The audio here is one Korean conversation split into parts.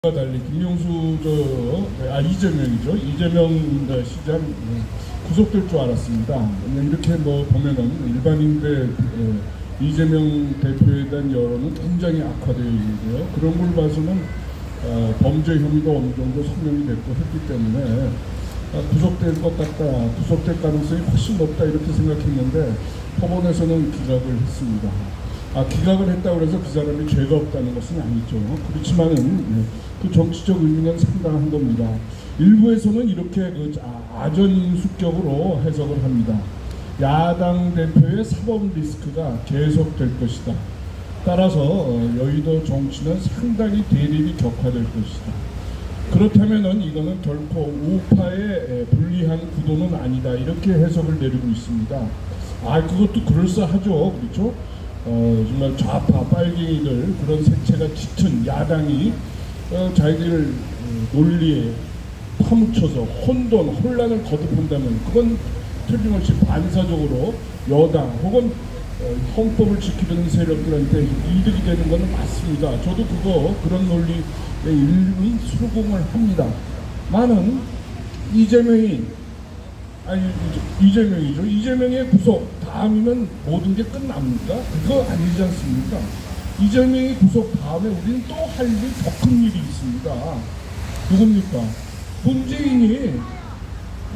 달리 김용수 이재명이죠. 이재명 시장 구속될 줄 알았습니다. 이렇게 뭐 보면은 일반인들의 이재명 대표에 대한 여론은 굉장히 악화되어 있는데요. 그런 걸 봐서는 범죄 혐의도 어느 정도 선명이 됐고 했기 때문에 구속될 것 같다, 구속될 가능성이 훨씬 높다 이렇게 생각했는데 법원에서는 기각을 했습니다. 기각을 했다고 해서 그 사람이 죄가 없다는 것은 아니죠. 그렇지만은 그 정치적 의미는 상당한 겁니다. 일부에서는 이렇게 아전인수격으로 해석을 합니다. 야당 대표의 사법 리스크가 계속될 것이다. 따라서 여의도 정치는 상당히 대립이 격화될 것이다. 그렇다면은 이거는 결코 우파에 불리한 구도는 아니다. 이렇게 해석을 내리고 있습니다. 그것도 그럴싸하죠. 그렇죠? 정말 좌파 빨갱이들 그런 색채가 짙은 야당이 자기들 논리에 파묻혀서 혼란을 거듭한다면 그건 틀림없이 반사적으로 여당 혹은 헌법을 지키는 세력들한테 이득이 되는 것은 맞습니다. 저도 그런 논리에 일부 수긍을 합니다. 많은 이재명이죠. 이재명의 구속 다음이면 모든 게 끝납니까? 그거 아니지 않습니까? 이재명의 구속 다음에 우리는 또 할 일, 더 큰 일이 있습니다. 누굽니까? 문재인이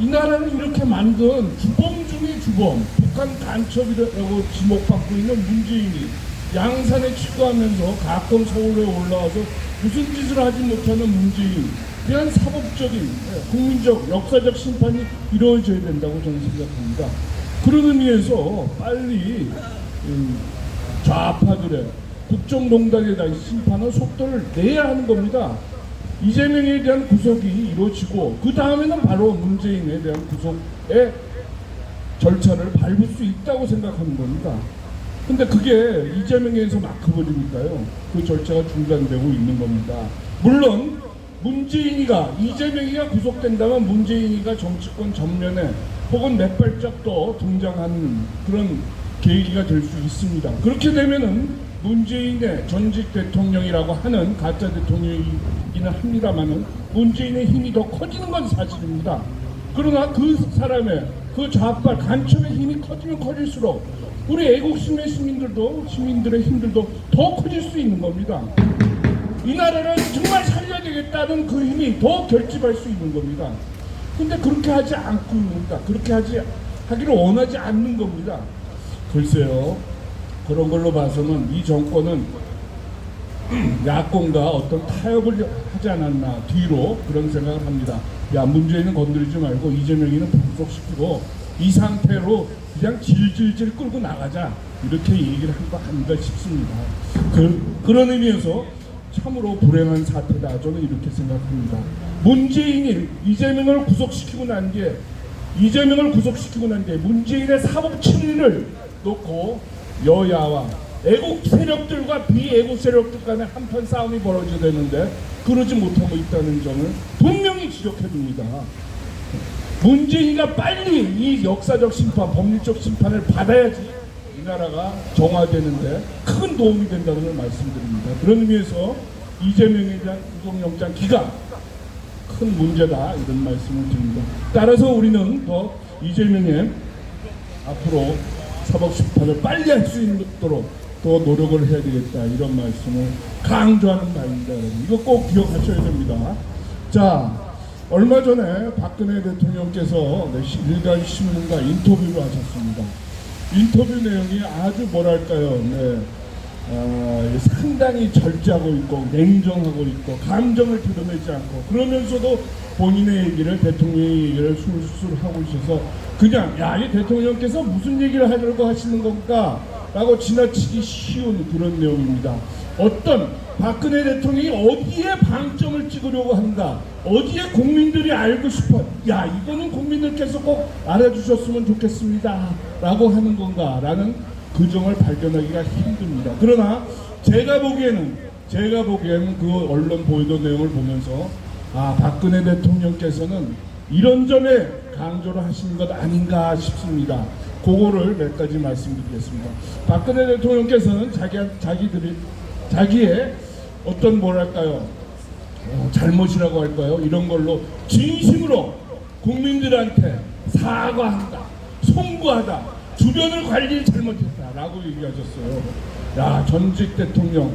이 나라를 이렇게 만든 주범 중에 주범, 북한 간첩이라고 지목받고 있는 문재인이 양산에 취거하면서 가끔 서울에 올라와서 무슨 짓을 하지 못하는 문재인 대한 사법적인 국민적 역사적 심판이 이루어져야 된다고 저는 생각합니다. 그런 의미에서 빨리 좌파들의 국정농단에 대한 심판은 속도를 내야 하는 겁니다. 이재명에 대한 구속이 이루어지고 그 다음에는 바로 문재인에 대한 구속의 절차를 밟을 수 있다고 생각하는 겁니다. 근데 그게 이재명에서 막혀버리니까요. 그 절차가 중단되고 있는 겁니다. 물론 이재명이가 구속된다면 문재인이가 정치권 전면에 혹은 몇 발짝 더 등장하는 그런 계기가 될 수 있습니다. 그렇게 되면은 문재인의 전직 대통령이라고 하는 가짜 대통령이기는 합니다만은 문재인의 힘이 더 커지는 건 사실입니다. 그러나 그 사람의 그 좌빨 간첩의 힘이 커지면 커질수록 우리 애국심의 시민들의 힘들도 더 커질 수 있는 겁니다. 이 나라를 정말 살려야 되겠다는 그 힘이 더 결집할 수 있는 겁니다. 근데 그렇게 하지 않고 있습니다. 그렇게 하기를 원하지 않는 겁니다. 글쎄요. 그런 걸로 봐서는 이 정권은 야권과 어떤 타협을 하지 않았나 뒤로 그런 생각을 합니다. 문재인은 건드리지 말고 이재명이는 구속시키고 이 상태로 그냥 질질질 끌고 나가자 이렇게 얘기를 한 거 아닌가 싶습니다. 그런 의미에서 참으로 불행한 사태다 저는 이렇게 생각합니다. 문재인이 이재명을 구속시키고 난 뒤에 문재인의 사법 처리를 놓고 여야와 애국 세력들과 비애국 세력들 간의 한판 싸움이 벌어져야 되는데 그러지 못하고 있다는 점을 분명히 지적해둡니다. 문재인이가 빨리 이 역사적 심판, 법률적 심판을 받아야지 이 나라가 정화되는데 큰 도움이 된다는 걸 말씀드립니다. 그런 의미에서 이재명에 대한 구속영장 기각 큰 문제다 이런 말씀을 드립니다. 따라서 우리는 더 이재명의 앞으로 사법심판을 빨리 할 수 있도록 더 노력을 해야 되겠다 이런 말씀을 강조하는 바입니다. 이거 꼭 기억하셔야 됩니다. 자, 얼마 전에 박근혜 대통령께서 일간 신문과 인터뷰를 하셨습니다. 인터뷰 내용이 아주 상당히 절제하고 있고 냉정하고 있고 감정을 드러내지 않고 그러면서도 본인의 얘기를 대통령의 얘기를 술술 하고 있어서 그냥 이 대통령께서 무슨 얘기를 하려고 하시는 건가 라고 지나치기 쉬운 그런 내용입니다. 어떤 박근혜 대통령이 어디에 방점을 찍으려고 한다, 어디에 국민들이 알고 싶어, 이거는 국민들께서 꼭 알아주셨으면 좋겠습니다 라고 하는 건가 라는 그 점을 발견하기가 힘듭니다. 그러나 제가 보기에는 그 언론 보도된 내용을 보면서 박근혜 대통령께서는 이런 점에 강조를 하시는 것 아닌가 싶습니다. 그거를 몇 가지 말씀드리겠습니다. 박근혜 대통령께서는 자기의 어떤 잘못이라고 할까요? 이런 걸로 진심으로 국민들한테 사과한다, 송구하다, 주변을 관리 잘못했다라고 얘기하셨어요. 야, 전직 대통령,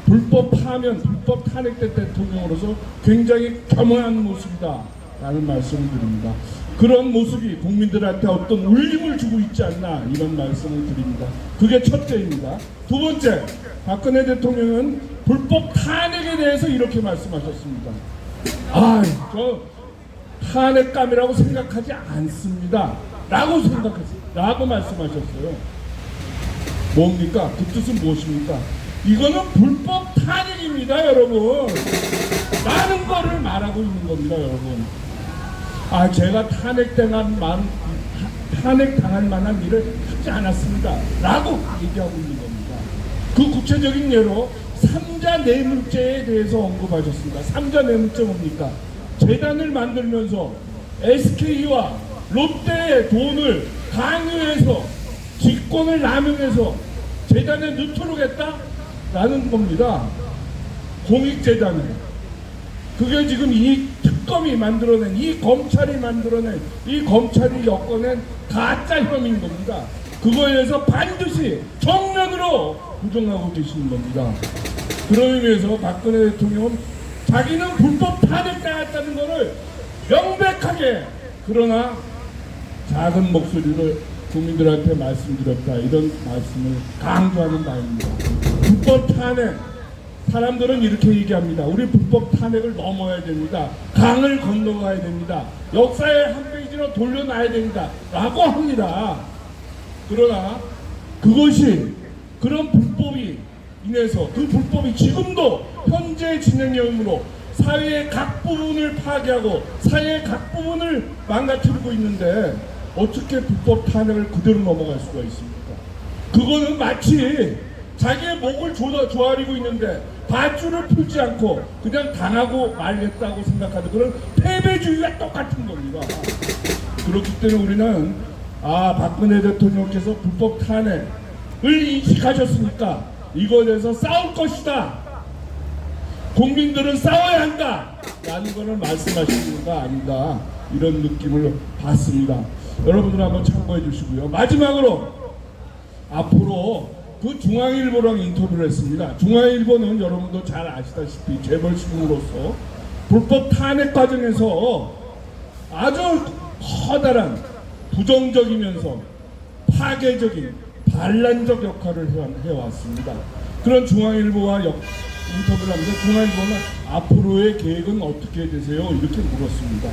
불법 파면, 불법 탄핵된 대통령으로서 굉장히 겸허한 모습이다라는 말씀을 드립니다. 그런 모습이 국민들한테 어떤 울림을 주고 있지 않나 이런 말씀을 드립니다. 그게 첫째입니다. 두 번째, 박근혜 대통령은 불법 탄핵에 대해서 이렇게 말씀하셨습니다. 저 탄핵감이라고 생각하지 않습니다. 라고 말씀하셨어요. 뭡니까? 그 뜻은 무엇입니까? 이거는 불법 탄핵입니다, 여러분. 라는 거를 말하고 있는 겁니다, 여러분. 제가 탄핵당할 만한 일을 하지 않았습니다. 라고 얘기하고 있는 겁니다. 그 구체적인 예로 3자 뇌물죄에 대해서 언급하셨습니다. 3자 뇌물죄 뭡니까? 재단을 만들면서 SK와 롯데의 돈을 강요해서 직권을 남용해서 재단에 넣도록 했다라는 겁니다. 공익재단에. 그게 지금 이 특검이 만들어낸, 이 검찰이 만들어낸, 이 검찰이 엮어낸 가짜 혐의인 겁니다. 그거에 대해서 반드시 정면으로 부정하고 계시는 겁니다. 그런 의미에서 박근혜 대통령은 자기는 불법 탄핵당했다는 것을 명백하게, 그러나 작은 목소리를 국민들한테 말씀드렸다, 이런 말씀을 강조하는 바입니다. 불법 탄핵, 사람들은 이렇게 얘기합니다. 우리 불법 탄핵을 넘어야 됩니다. 강을 건너가야 됩니다. 역사의 한 페이지로 돌려놔야 됩니다. 라고 합니다. 그러나 그것이, 그런 불법이 인해서, 그 불법이 지금도 현재 진행형으로 사회의 각 부분을 파괴하고 사회의 각 부분을 망가뜨리고 있는데 어떻게 불법 탄핵을 그대로 넘어갈 수가 있습니까? 그거는 마치 자기의 목을 조아리고 있는데 밧줄을 풀지 않고 그냥 당하고 말겠다고 생각하는 그런 패배주의가 똑같은 겁니다. 그렇기 때문에 우리는 박근혜 대통령께서 불법 탄핵을 인식하셨으니까 이거에 대해서 싸울 것이다, 국민들은 싸워야 한다 라는 것을 말씀하시는 거 아닌가, 이런 느낌을 받습니다. 여러분들 한번 참고해 주시고요. 마지막으로 앞으로 그 중앙일보랑 인터뷰를 했습니다. 중앙일보는 여러분도 잘 아시다시피 재벌신문으로서 불법 탄핵 과정에서 아주 커다란 부정적이면서 파괴적인 반란적 역할을 해왔습니다. 그런 중앙일보와 인터뷰를 하면서 중앙일보는 앞으로의 계획은 어떻게 되세요? 이렇게 물었습니다.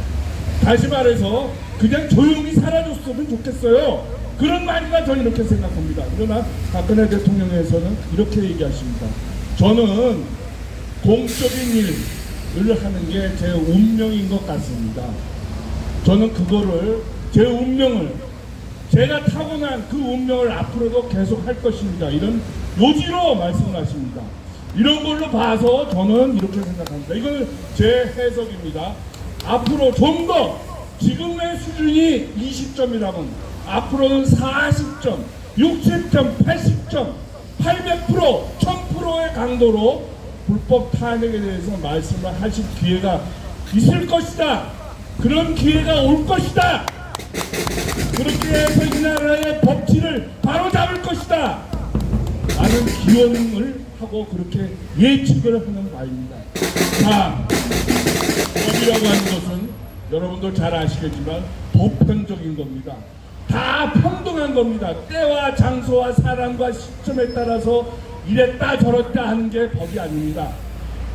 다시 말해서 그냥 조용히 사라졌으면 좋겠어요. 그런 말이다, 저는 이렇게 생각합니다. 그러나 박근혜 대통령에서는 이렇게 얘기하십니다. 저는 공적인 일을 하는 게 제 운명인 것 같습니다. 저는 그거를, 제 운명을, 제가 타고난 그 운명을 앞으로도 계속 할 것입니다. 이런 요지로 말씀을 하십니다. 이런 걸로 봐서 저는 이렇게 생각합니다. 이거는 제 해석입니다. 앞으로 좀 더, 지금의 수준이 20점이라면 앞으로는 40점, 60점, 80점, 800%, 1000%의 강도로 불법 탄핵에 대해서 말씀을 하실 기회가 있을 것이다. 그런 기회가 올 것이다. 그렇게 해서 이 나라의 법치를 바로잡을 것이다 라는 기원을 하고 그렇게 예측을 하는 바입니다. 자, 법이라고 하는 것은 여러분도 잘 아시겠지만 보편적인 겁니다. 다 평등한 겁니다. 때와 장소와 사람과 시점에 따라서 이랬다 저랬다 하는 게 법이 아닙니다.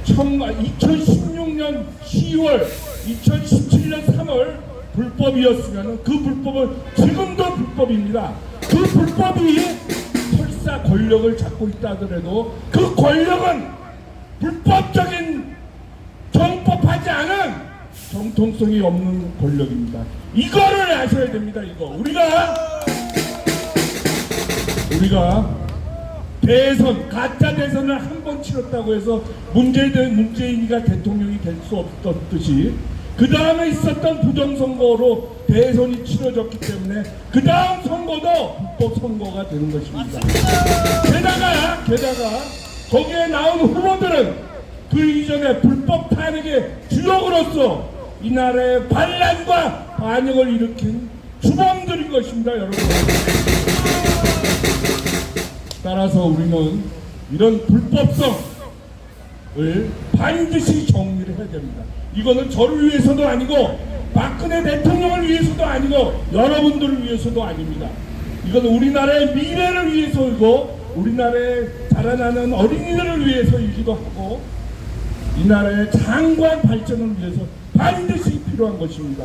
2016년 10월, 2017년 3월 불법이었으면 그 불법은 지금도 불법입니다. 그 불법이 설사 권력을 잡고 있다 하더라도 그 권력은 불법적인, 정법하지 않은, 정통성이 없는 권력입니다. 이거를 아셔야 됩니다. 이거 우리가 대선, 가짜 대선을 한 번 치렀다고 해서 문재인이가 대통령이 될 수 없었듯이 그 다음에 있었던 부정선거로 대선이 치러졌기 때문에 그 다음 선거도 불법 선거가 되는 것입니다. 게다가 거기에 나온 후보들은 그 이전에 불법 불법 탄핵의 주역으로서 이 나라의 반란과 반역을 일으킨 주범들인 것입니다, 여러분. 따라서 우리는 이런 불법성을 반드시 정리를 해야 됩니다. 이거는 저를 위해서도 아니고 박근혜 대통령을 위해서도 아니고 여러분들을 위해서도 아닙니다. 이건 우리나라의 미래를 위해서이고 우리나라의 자라나는 어린이들을 위해서이기도 하고 이 나라의 장관 발전을 위해서 반드시 필요한 것입니다.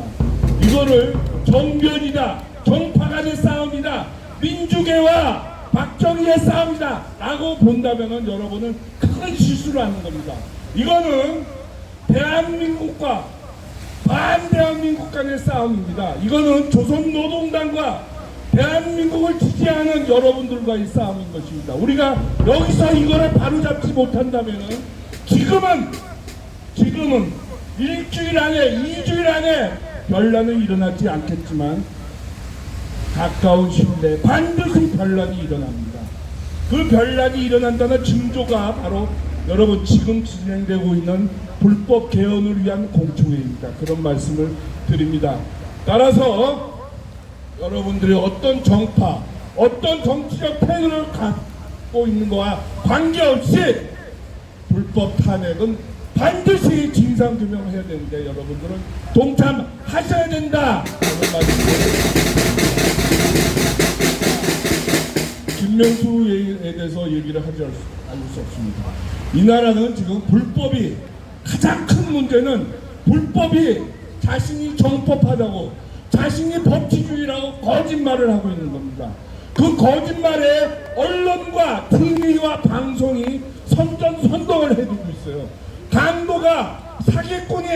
이거를 정변이다, 정파 간의 싸움이다, 민주계와 박정희의 싸움이다 라고 본다면 여러분은 큰 실수를 하는 겁니다. 이거는 대한민국과 반대한민국 간의 싸움입니다. 이거는 조선노동당과 대한민국을 지지하는 여러분들과의 싸움인 것입니다. 우리가 여기서 이거를 바로잡지 못한다면 지금은 일주일 안에 2주일 안에 변란은 일어나지 않겠지만 가까운 시일 내에 반드시 변란이 일어납니다. 그 변란이 일어난다는 징조가 바로 여러분 지금 진행되고 있는 불법 개헌을 위한 공청회입니다. 그런 말씀을 드립니다. 따라서 여러분들이 어떤 정파, 어떤 정치적 패널을 갖고 있는 것과 관계없이 불법 탄핵은 반드시 진상규명을 해야 되는데 여러분들은 동참하셔야 된다. 그런 말씀을 김명수에 대해서 얘기를 하지 않을 수 없습니다. 이 나라는 지금 불법이 가장 큰 문제는 불법이 자신이 정법하다고 자신이 법치주의라고 거짓말을 하고 있는 겁니다. 그 거짓말에 언론과 TV와 방송이 선전선동을 해주고 있어요. 강도가 사기꾼이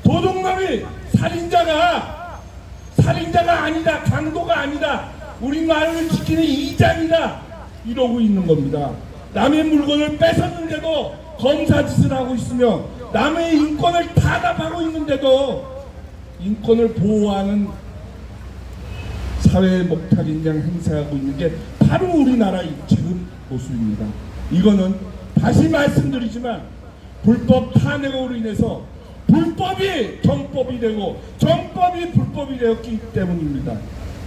도둑놈이 살인자가 아니다, 강도가 아니다, 우리 나라를 지키는 이장이다 이러고 있는 겁니다. 남의 물건을 뺏었는데도 검사 짓을 하고 있으며 남의 인권을 타답하고 있는데도 인권을 보호하는 사회의 목탁인 양 행사하고 있는 게 바로 우리나라의 지금 모습입니다. 이거는 다시 말씀드리지만 불법 탄핵으로 인해서 불법이 정법이 되고 정법이 불법이 되었기 때문입니다.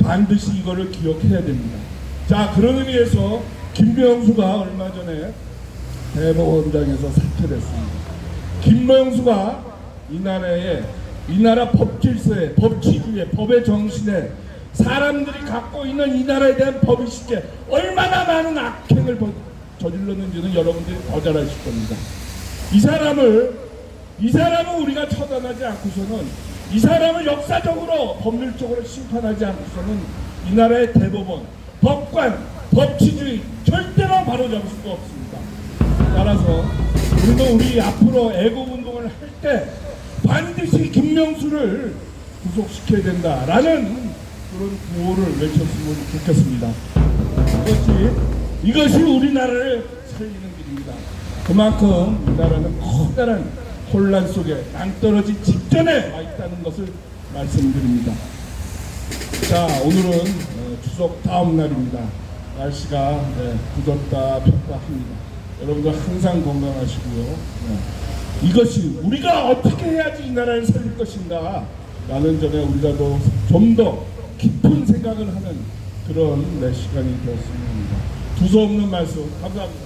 반드시 이거를 기억해야 됩니다. 자, 그런 의미에서 김명수가 얼마 전에 대법원장에서 사퇴됐습니다. 김명수가 이 나라 법질서에, 법치주의에, 법의 정신에 사람들이 갖고 있는 이 나라에 대한 법의식에 얼마나 많은 악행을 저질렀는지는 여러분들이 더 잘 아실 겁니다. 이 사람을 우리가 처단하지 않고서는, 이 사람을 역사적으로 법률적으로 심판하지 않고서는 이 나라의 대법원, 법관, 법치주의 절대로 바로잡을 수가 없습니다. 따라서 우리 앞으로 애국운동을 할 때 반드시 김명수를 구속시켜야 된다라는 그런 구호를 외쳤으면 좋겠습니다. 이것이 우리나라를 살리는 길입니다. 그만큼 이 나라는 커다란 혼란 속에 낭떠러지 직전에 와 있다는 것을 말씀드립니다. 자, 오늘은 추석 다음 날입니다. 날씨가 굳었다 폈다 합니다. 여러분들 항상 건강하시고요. 이것이 우리가 어떻게 해야지 이 나라를 살릴 것인가 라는 점에 우리가 좀 더 깊은 생각을 하는 그런 시간이 되었습니다. 두서없는 말씀 감사합니다.